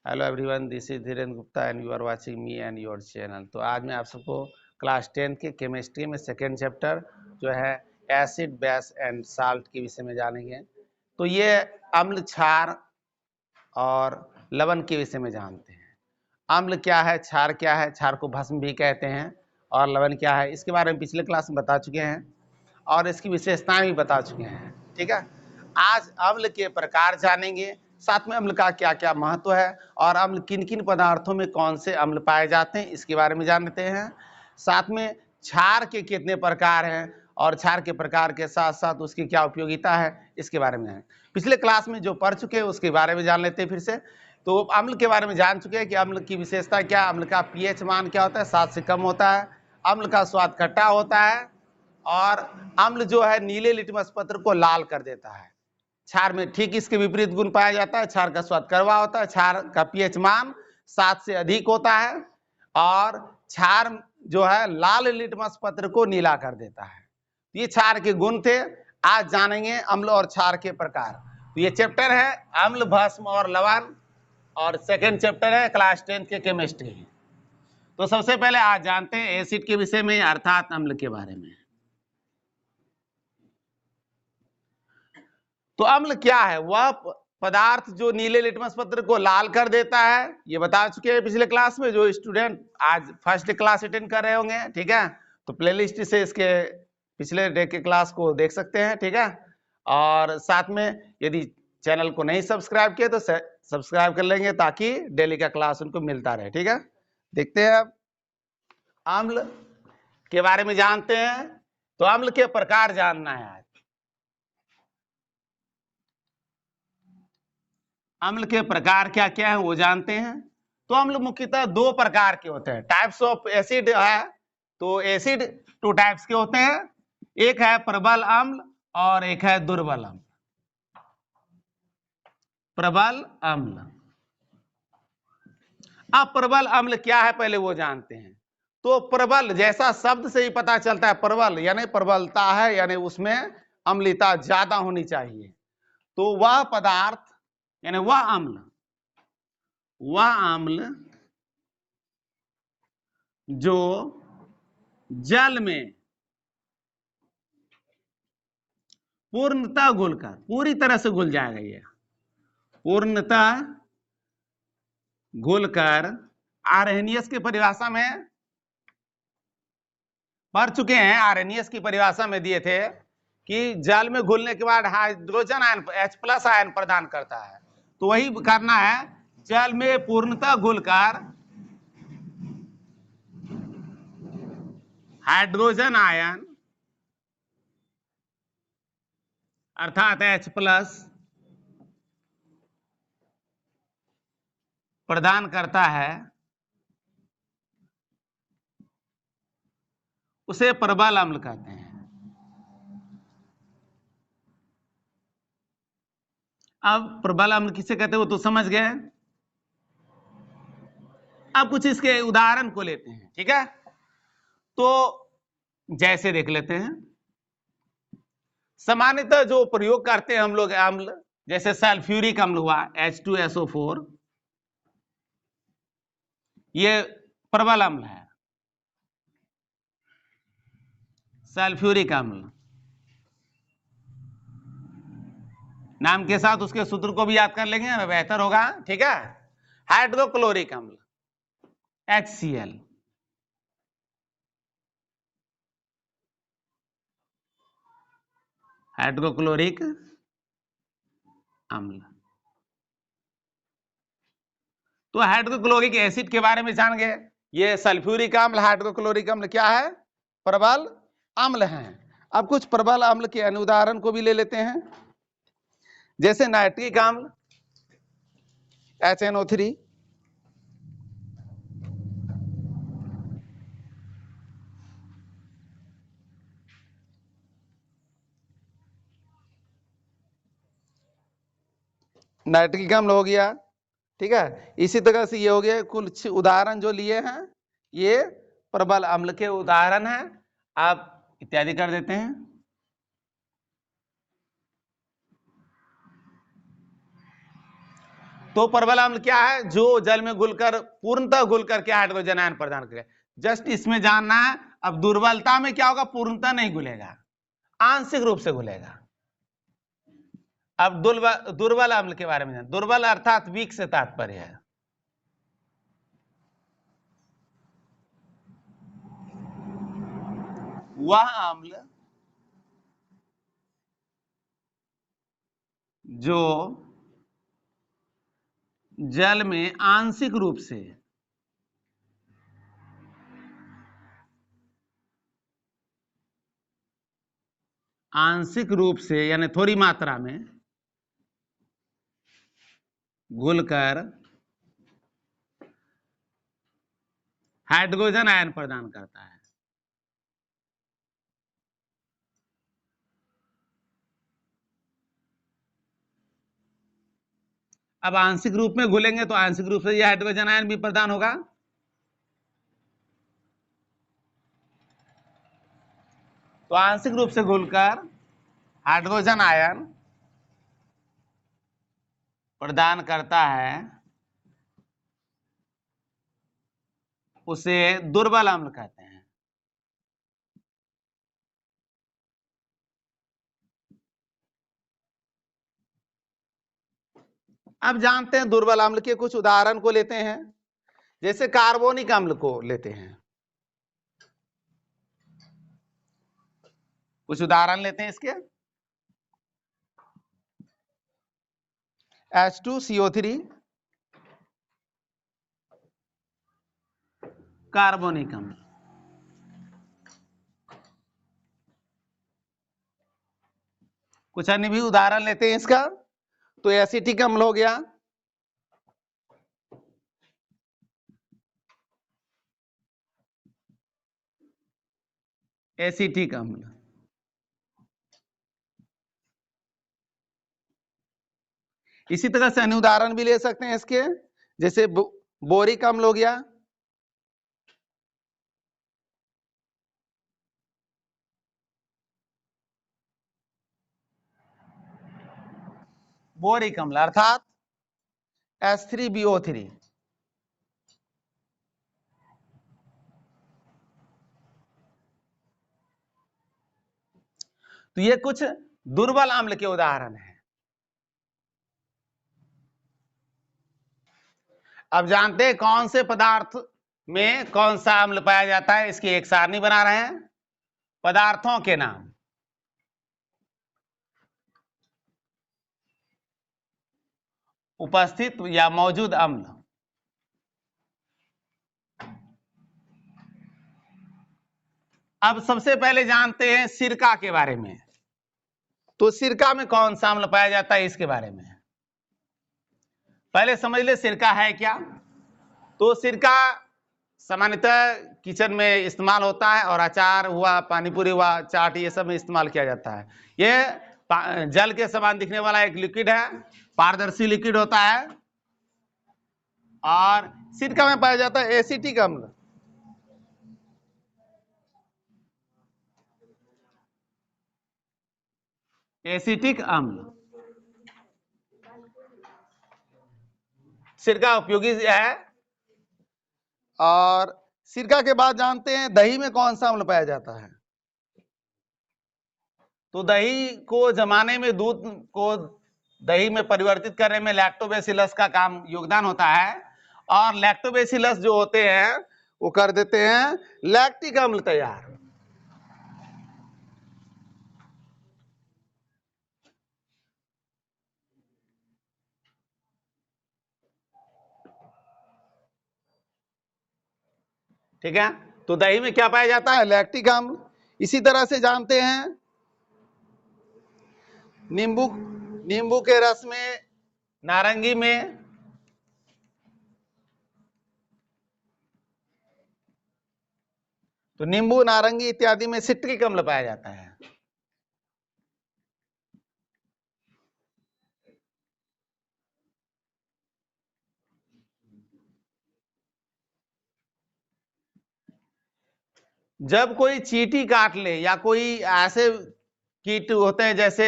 Hello everyone, this is Dhirendra Gupta and you are watching me and your channel. तो आज मैं आप सबको क्लास 10 के केमिस्ट्री में सेकेंड चैप्टर जो है एसिड, बेस एंड साल्ट के विषय में जानेंगे। तो ये अम्ल, क्षार और लवण के विषय में जानते हैं। अम्ल क्या है, क्षार क्या है, क्षार को भस्म भी कहते हैं, और लवण क्या है इसके बारे में पिछले क्लास में बता चुके हैं और इसकी विशेषताएं भी बता चुके हैं। ठीक है, आज अम्ल के प्रकार जानेंगे, साथ में अम्ल का क्या क्या महत्व है और अम्ल किन किन पदार्थों में कौन से अम्ल पाए जाते हैं इसके बारे में जानते हैं। साथ में क्षार के कितने प्रकार हैं और क्षार के प्रकार के साथ साथ उसकी क्या उपयोगिता है इसके बारे में है। पिछले क्लास में जो पढ़ चुके हैं उसके बारे में जान लेते हैं फिर से। तो अम्ल के बारे में जान चुके हैं कि अम्ल की विशेषता क्या, अम्ल का पीएच मान क्या होता है, 7 से कम होता है, अम्ल का स्वाद खट्टा होता है और अम्ल जो है नीले लिटमस पत्र को लाल कर देता है। क्षार में ठीक इसके विपरीत गुण पाया जाता है, क्षार का स्वाद कड़वा होता है, क्षार का पीएच मान 7 से अधिक होता है और क्षार जो है लाल लिटमस पत्र को नीला कर देता है। ये क्षार के गुण थे। आज जानेंगे अम्ल और क्षार के प्रकार। तो ये चैप्टर है अम्ल, भस्म और लवण और सेकेंड चैप्टर है क्लास 10 के केमिस्ट्री। तो सबसे पहले आज जानते हैं एसिड के विषय में अर्थात अम्ल के बारे में। तो अम्ल क्या है? वह पदार्थ जो नीले लिटमस पत्र को लाल कर देता है, ये बता चुके हैं पिछले क्लास में। जो स्टूडेंट आज फर्स्ट क्लास अटेंड कर रहे होंगे, ठीक है, तो प्लेलिस्ट से इसके पिछले डे के क्लास को देख सकते हैं। ठीक है, और साथ में यदि चैनल को नहीं सब्सक्राइब किया तो सब्सक्राइब कर लेंगे ताकि डेली का क्लास उनको मिलता रहे। ठीक है, देखते हैं अब अम्ल के बारे में जानते हैं। तो अम्ल के प्रकार जानना है आज। अम्ल के प्रकार क्या क्या है वो जानते हैं। तो अम्ल मुख्यतः दो प्रकार के होते हैं, टाइप्स ऑफ एसिड है। तो एसिड 2 टाइप्स के होते हैं, एक है प्रबल अम्ल और एक है दुर्बल अम्ल। प्रबल अम्ल। अब प्रबल अम्ल क्या है पहले वो जानते हैं। तो प्रबल जैसा शब्द से ही पता चलता है, प्रबल यानी प्रबलता है, यानी उसमें अम्लता ज्यादा होनी चाहिए। तो वह पदार्थ यानी वह अम्ल जो जल में पूर्णतः घुलकर, पूरी तरह से घुल जाएगा, ये पूर्णतः घुलकर, आर्हेनियस की परिभाषा में पढ़ चुके हैं। आर्हेनियस की परिभाषा में दिए थे कि जल में घुलने के बाद हाइड्रोजन आयन H+ आयन प्रदान करता है। तो वही करना है, जल में पूर्णतः घुलकर हाइड्रोजन आयन अर्थात H+ प्रदान करता है, उसे प्रबल अम्ल कहते हैं। अब प्रबल अम्ल किसे कहते हैं वो तो समझ गए। अब कुछ इसके उदाहरण को लेते हैं। ठीक है, तो जैसे देख लेते हैं, सामान्यतः जो प्रयोग करते हैं हम लोग अम्ल, जैसे सल्फ्यूरिक अम्ल हुआ H2SO4, ये प्रबल अम्ल है। सल्फ्यूरिक अम्ल नाम के साथ उसके सूत्र को भी याद कर लेंगे, बेहतर होगा। ठीक है, हाइड्रोक्लोरिक अम्ल HCl, हाइड्रोक्लोरिक अम्ल। तो हाइड्रोक्लोरिक एसिड के बारे में जान गए। ये सल्फ्यूरिक अम्ल, हाइड्रोक्लोरिक अम्ल क्या है? प्रबल अम्ल हैं। अब कुछ प्रबल अम्ल के अनुदाहरण को भी ले लेते हैं, जैसे नाइट्रिक अम्ल HNO3, नाइट्रिक अम्ल हो गया। ठीक है, इसी तरह से ये हो गया। कुछ उदाहरण जो लिए हैं ये प्रबल अम्ल के उदाहरण हैं। आप इत्यादि कर देते हैं। तो प्रबल अम्ल क्या है? जो जल में घुलकर पूर्णतः घुलकर के हाइड्रोजन आयन प्रदान करे। जस्ट इसमें जानना है। अब दुर्बलता में क्या होगा? पूर्णतः नहीं घुलेगा, आंशिक रूप से घुलेगा। अब दुर्बल अम्ल के बारे में जान। दुर्बल अर्थात वीक से तात्पर्य है वह अम्ल जो जल में आंशिक रूप से यानी थोड़ी मात्रा में घुलकर हाइड्रोजन आयन प्रदान करता है। अब आंशिक रूप में घुलेंगे तो आंशिक रूप से यह हाइड्रोजन आयन भी प्रदान होगा। तो आंशिक रूप से घुलकर हाइड्रोजन आयन प्रदान करता है, उसे दुर्बल अम्ल कहते हैं। अब जानते हैं दुर्बल अम्ल के कुछ उदाहरण को लेते हैं। जैसे कार्बोनिक अम्ल को लेते हैं, कुछ उदाहरण लेते हैं इसके। H2CO3 कार्बोनिक अम्ल। कुछ अन्य भी उदाहरण लेते हैं इसका। तो एसिटिक अम्ल हो गया, एसिटिक अम्ल। इसी तरह से अन्य उदाहरण भी ले सकते हैं इसके। जैसे बोरिक अम्ल हो गया, बोरिक अम्ल अर्थात H3BO3। तो ये कुछ दुर्बल अम्ल के उदाहरण हैं। अब जानते हैं कौन से पदार्थ में कौन सा अम्ल पाया जाता है। इसकी एक सारणी बना रहे हैं। पदार्थों के नाम। उपस्थित या मौजूद अम्ल। अब सबसे पहले जानते हैं सिरका के बारे में। तो सिरका में कौन सा अम्ल पाया जाता है इसके बारे में पहले समझ ले सिरका है क्या। तो सिरका सामान्यतः किचन में इस्तेमाल होता है और अचार हुआ, पानीपुरी हुआ, चाट, ये सब में इस्तेमाल किया जाता है। ये जल के समान दिखने वाला एक लिक्विड है, पारदर्शी लिक्विड होता है। और सिरका में पाया जाता है एसिटिक अम्ल। एसिटिक अम्ल सिरका उपयोगी है। और सिरका के बाद जानते हैं दही में कौन सा अम्ल पाया जाता है। तो दही को जमाने में, दूध को दही में परिवर्तित करने में लैक्टोबैसिलस का काम योगदान होता है। और लैक्टोबैसिलस जो होते हैं वो कर देते हैं लैक्टिक अम्ल तैयार। ठीक है, तो दही में क्या पाया जाता है? लैक्टिक अम्ल। इसी तरह से जानते हैं नींबू के रस में, नारंगी में, तो नींबू, नारंगी इत्यादि में सिट्रिक अम्ल पाया जाता है। जब कोई चींटी काट ले या कोई ऐसे कीट होते हैं जैसे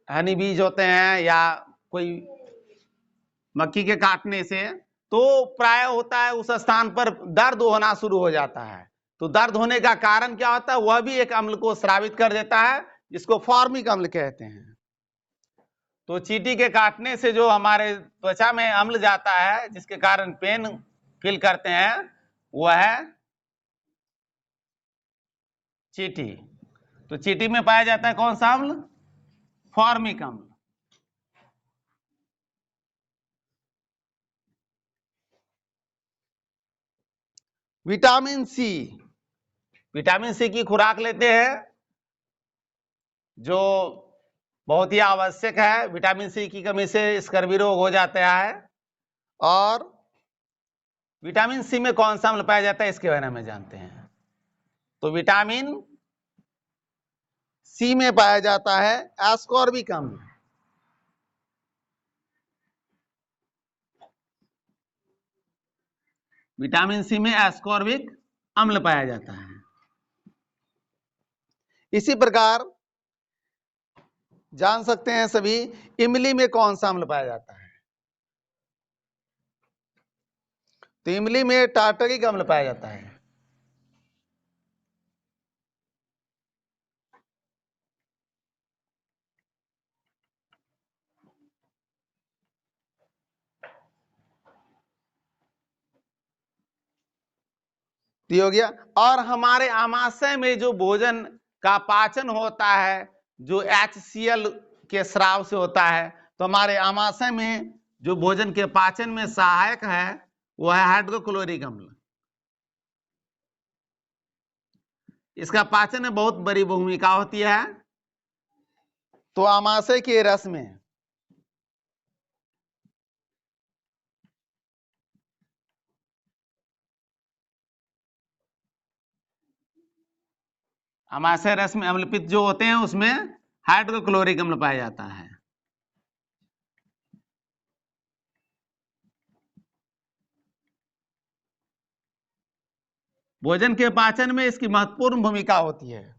हनी बीज होते हैं या कोई मक्खी के काटने से, तो प्राय होता है उस स्थान पर दर्द होना शुरू हो जाता है। तो दर्द होने का कारण क्या होता है, वह भी एक अम्ल को स्रावित कर देता है, जिसको फॉर्मिक अम्ल कहते हैं। तो चींटी के काटने से जो हमारे त्वचा में अम्ल जाता है, जिसके कारण पेन फील करते हैं, वह है चींटी। तो चींटी में पाया जाता है कौन सा अम्ल, फॉर्मिक अम्ल। विटामिन सी, विटामिन सी की खुराक लेते हैं, जो बहुत ही आवश्यक है। विटामिन सी की कमी से स्कर्वी रोग हो जाता है। और विटामिन सी में कौन सा अम्ल पाया जाता है, इसके बारे में जानते हैं। तो विटामिन सी में पाया जाता है एस्कॉर्बिक अम्ल। विटामिन सी में एस्कॉर्बिक अम्ल पाया जाता है। इसी प्रकार जान सकते हैं सभी, इमली में कौन सा अम्ल पाया जाता है। तो इमली में टार्टरिक अम्ल पाया जाता है। हो गया। और हमारे आमाशय में जो भोजन का पाचन होता है, जो HCl के स्राव से होता है, तो हमारे आमाशय में जो भोजन के पाचन में सहायक है, वह है हाइड्रोक्लोरिक अम्ल। इसका पाचन में बहुत बड़ी भूमिका होती है। तो आमाशय के रस में आमाशय रस में अम्लपित्त जो होते हैं, उसमें हाइड्रोक्लोरिक अम्ल पाया जाता है। भोजन के पाचन में इसकी महत्वपूर्ण भूमिका होती है।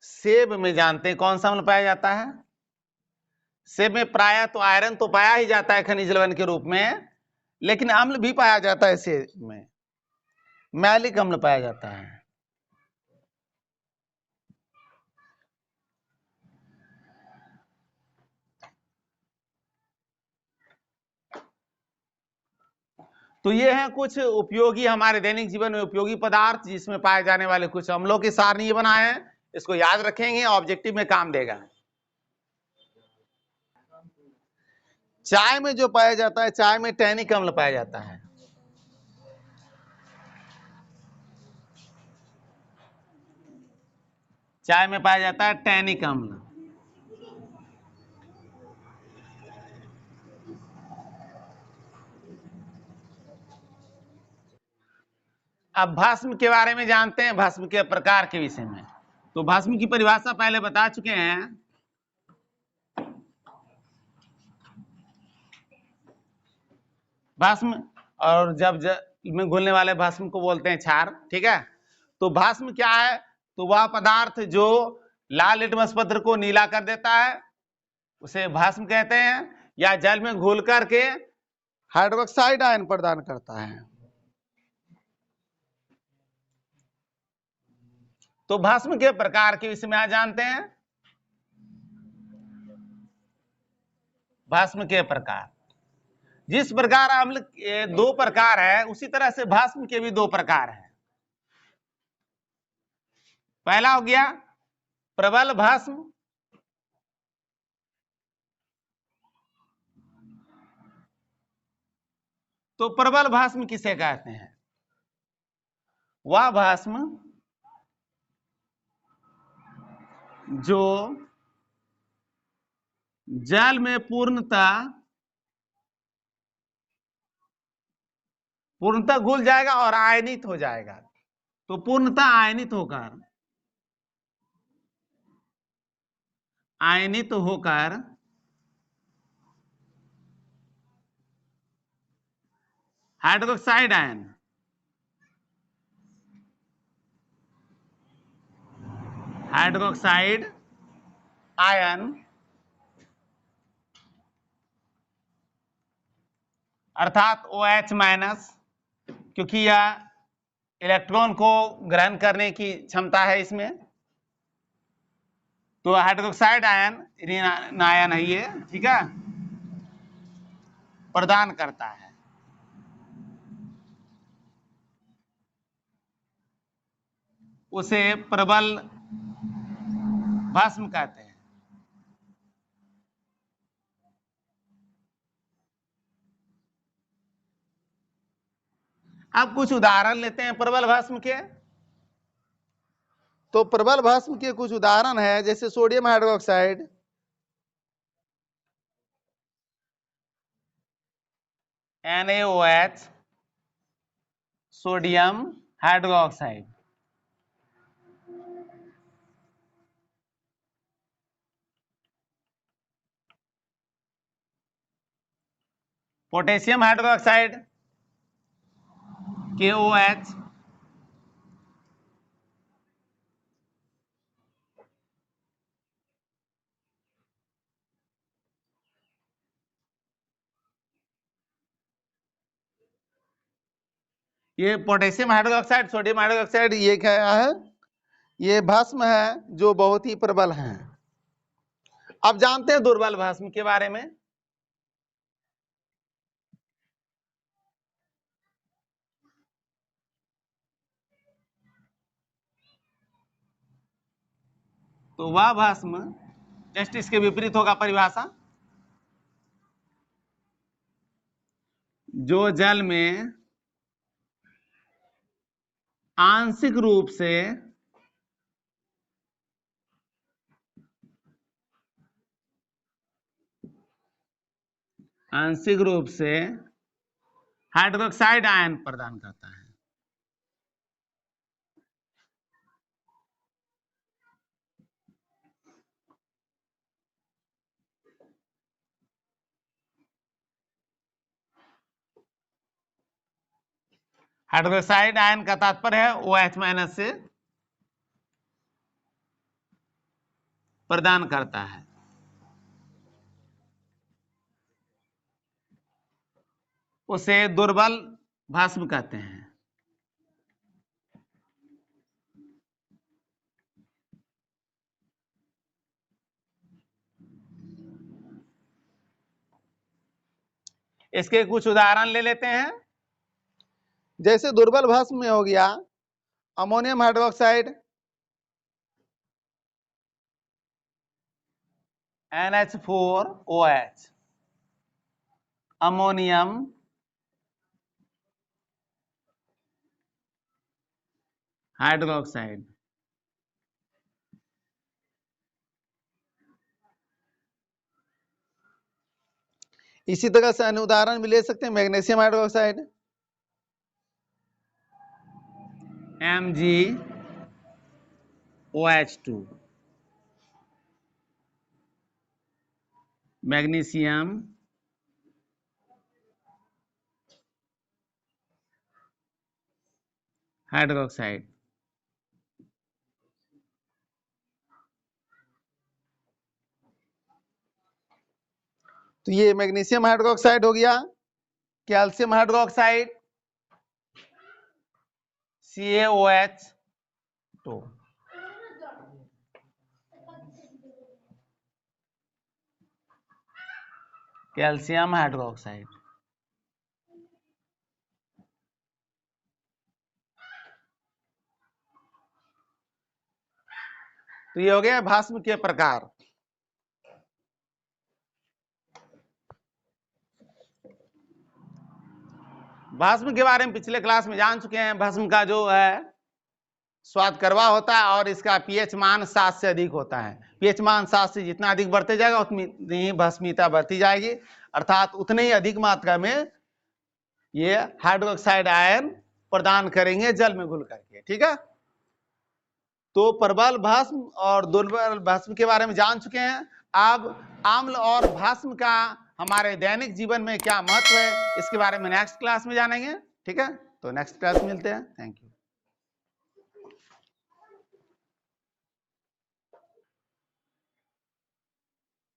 सेब में जानते हैं कौन सा अम्ल पाया जाता है। सेब में प्राय तो आयरन तो पाया ही जाता है खनिज लवण के रूप में, लेकिन अम्ल भी पाया जाता है। सेब में मैलिक अम्ल पाया जाता है। तो ये हैं कुछ उपयोगी, हमारे दैनिक जीवन में उपयोगी पदार्थ, जिसमें पाए जाने वाले कुछ अम्लों की सारणी बनाए हैं। इसको याद रखेंगे, ऑब्जेक्टिव में काम देगा। चाय में जो पाया जाता है, चाय में टैनिक अम्ल पाया जाता है। चाय में पाया जाता है टैनिक अम्ल। अब भस्म के बारे में जानते हैं, भस्म के प्रकार के विषय में। तो भस्म की परिभाषा पहले बता चुके हैं। भस्म, और जब में घुलने वाले भस्म को बोलते हैं क्षार, ठीक है। तो भस्म क्या है, तो वह पदार्थ जो लाल लिटमस पत्र को नीला कर देता है, उसे भस्म कहते हैं, या जल में घुल करके हाइड्रोक्साइड आयन प्रदान करता है। तो भस्म के प्रकार के विषय में आज जानते हैं। भस्म के प्रकार, जिस प्रकार अम्ल के दो प्रकार है, उसी तरह से भस्म के भी दो प्रकार है। पहला हो गया प्रबल भस्म। तो प्रबल भस्म किसे कहते हैं, वह भस्म जो जल में पूर्णतः घुल जाएगा और आयनित हो जाएगा। तो पूर्णतः आयनित होकर हाइड्रोक्साइड आयन, हाइड्रोक्साइड आयन अर्थात OH माइनस, क्योंकि यह इलेक्ट्रॉन को ग्रहण करने की क्षमता है इसमें, तो हाइड्रोक्साइड आयन ऋण आयन है ये, ठीक है, प्रदान करता है। उसे प्रबल भस्म कहते हैं। अब कुछ उदाहरण लेते हैं प्रबल भस्म के। तो प्रबल भस्म के कुछ उदाहरण है, जैसे sodium hydroxide, NaOH, sodium hydroxide. Potassium hydroxide, KOH, ये पोटेशियम हाइड्रोक्साइड, सोडियम हाइड्रोक्साइड, ये क्या है, ये भस्म है जो बहुत ही प्रबल है। अब जानते हैं दुर्बल भस्म के बारे में। तो वह भस्म, जस्ट इसके विपरीत होगा परिभाषा, जो जल में आंशिक रूप से हाइड्रोक्साइड आयन प्रदान करता है। हाइड्रोक्साइड आयन का तात्पर्य है OH माइनस से प्रदान करता है। उसे दुर्बल भस्म कहते हैं। इसके कुछ उदाहरण ले लेते हैं। जैसे दुर्बल भस्म में हो गया ammonium hydroxide, NH4OH, ammonium hydroxide. इसी तरह से अन्य उदाहरण भी ले सकते हैं, magnesium hydroxide, MgOH2, magnesium hydroxide. तो ये मैग्नीशियम हाइड्रोक्साइड हो गया। Calcium hydroxide, CaOH2, calcium hydroxide. तो ये हो गया भस्म के प्रकार। भस्म के बारे में पिछले क्लास में जान चुके हैं। भस्म का जो है स्वाद कड़वा होता है और इसका pH मान 7 से अधिक होता है। pH मान 7 से जितना अधिक बढ़ते जाएगा उतनी ही भस्मीयता बढ़ती जाएगी, अर्थात उतने ही अधिक मात्रा में ये हाइड्रोक्साइड आयन प्रदान करेंगे जल में घुल करके, ठीक है। तो प्रबल भस्म और दुर्बल भस्म के बारे में जान चुके हैं। अब अम्ल और भस्म का हमारे दैनिक जीवन में क्या महत्व है, इसके बारे में नेक्स्ट क्लास में जानेंगे, ठीक है। तो नेक्स्ट क्लास में मिलते हैं। Thank you.